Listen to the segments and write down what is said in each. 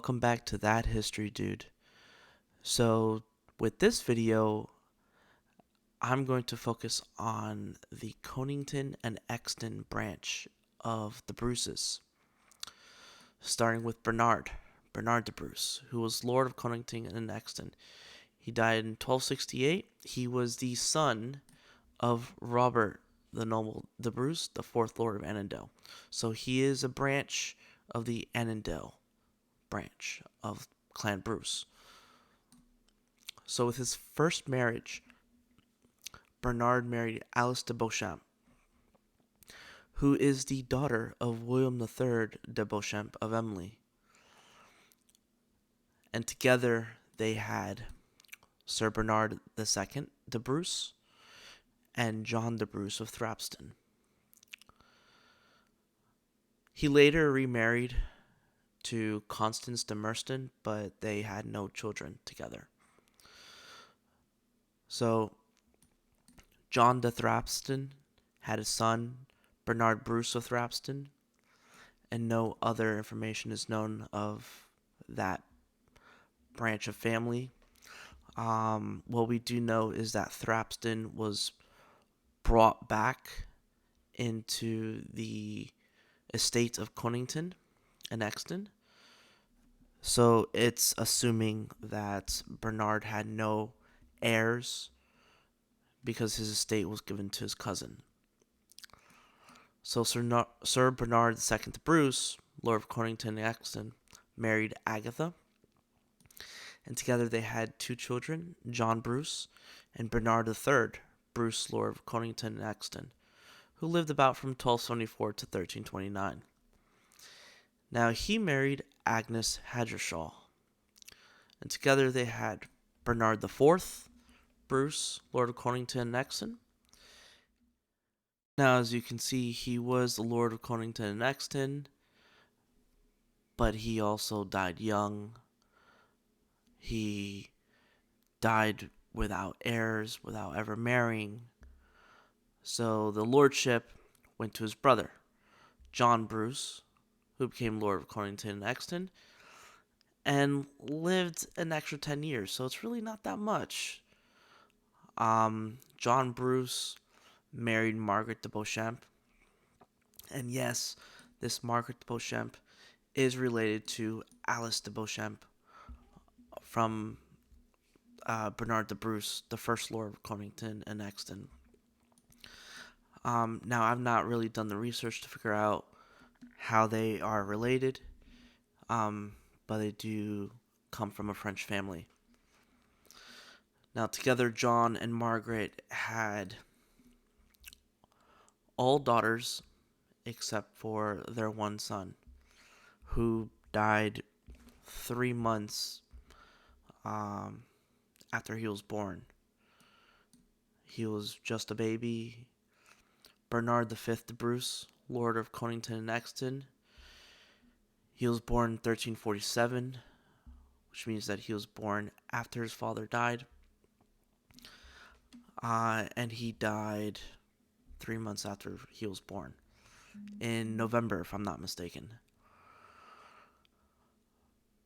Welcome back to That History Dude. So, with this video, I'm going to focus on the Conington and Exton branch of the Bruces, starting with Bernard de Bruce, who was Lord of Conington and Exton. He died in 1268. He was the son of Robert the Noble de Bruce, the fourth Lord of Annandale. So he is a branch of the Annandale branch of Clan Bruce. So with his first marriage, Bernard married Alice de Beauchamp, who is the daughter of William III de Beauchamp of Emly. And together they had Sir Bernard II de Bruce and John de Bruce of Thrapston. He later remarried to Constance de Merston, but they had no children together. So John de Thrapston had a son, Bernard Bruce of Thrapston, and no other information is known of that branch of family. What we do know is that Thrapston was brought back into the estate of Conington and Exton. So it's assuming that Bernard had no heirs because his estate was given to his cousin. So Sir Bernard II de Bruce, Lord of Conington and Exton, married Agatha, and together they had two children, John Bruce and Bernard III, Bruce, Lord of Conington and Exton, who lived about from 1274 to 1329. Now he married Agnes Hagershaw, and together they had Bernard IV, Bruce, Lord of Conington and Exton. Now, as you can see, he was the Lord of Conington and Exton, but he also died young. He died without heirs, without ever marrying. So the lordship went to his brother, John Bruce, who became Lord of Conington and Exton, and lived an extra 10 years, so it's really not that much. John Bruce married Margaret de Beauchamp, and yes, this Margaret de Beauchamp is related to Alice de Beauchamp from Bernard de Bruce, the first Lord of Conington and Exton. Now, I've not really done the research to figure out how they are related, but they do come from a French family. Now, together, John and Margaret had all daughters except for their one son, who died 3 months after he was born. He was just a baby. Bernard V de Bruce, Lord of Conington and Exton. He was born in 1347, which means that he was born after his father died. And he died 3 months after he was born, in November, if I'm not mistaken.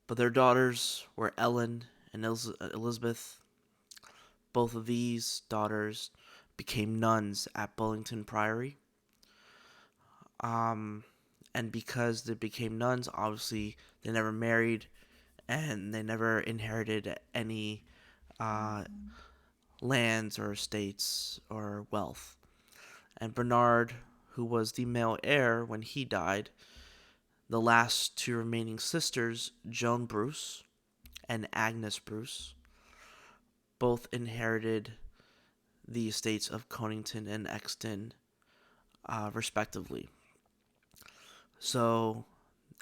But their daughters were Ellen and Elizabeth. Both of these daughters became nuns at Bullington Priory. And because they became nuns, obviously they never married and they never inherited any lands or estates or wealth. And Bernard, who was the male heir when he died, the last two remaining sisters, Joan Bruce and Agnes Bruce, both inherited the estates of Conington and Exton, respectively. So,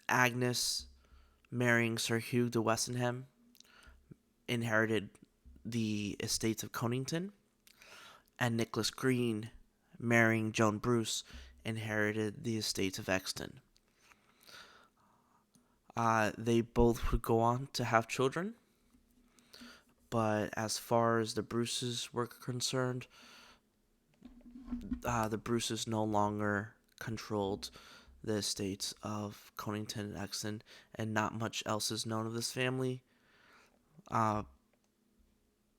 Agnes, marrying Sir Hugh de Westenham, inherited the estates of Conington, and Nicholas Green, marrying Joan Bruce, inherited the estates of Exton. They both would go on to have children, but as far as the Bruces were concerned, the Bruces no longer controlled the estates of Conington and Exton, and not much else is known of this family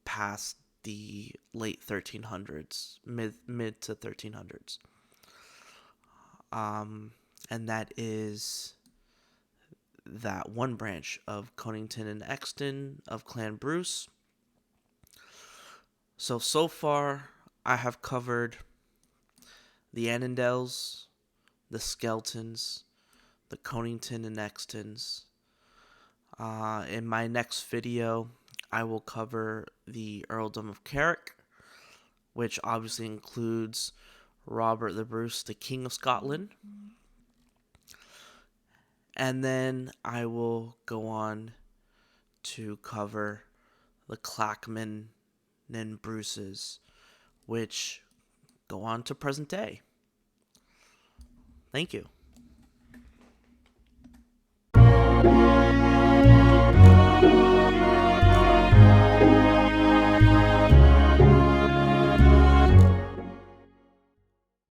past the late 1300s, mid to 1300s. And that is that one branch of Conington and Exton of Clan Bruce. So far, I have covered the Annandales, the Skeltons, the Conington and Extons. In my next video, I will cover the Earldom of Carrick, which obviously includes Robert the Bruce, the King of Scotland. And then I will go on to cover the Clackman and Bruces, which go on to present day. Thank you.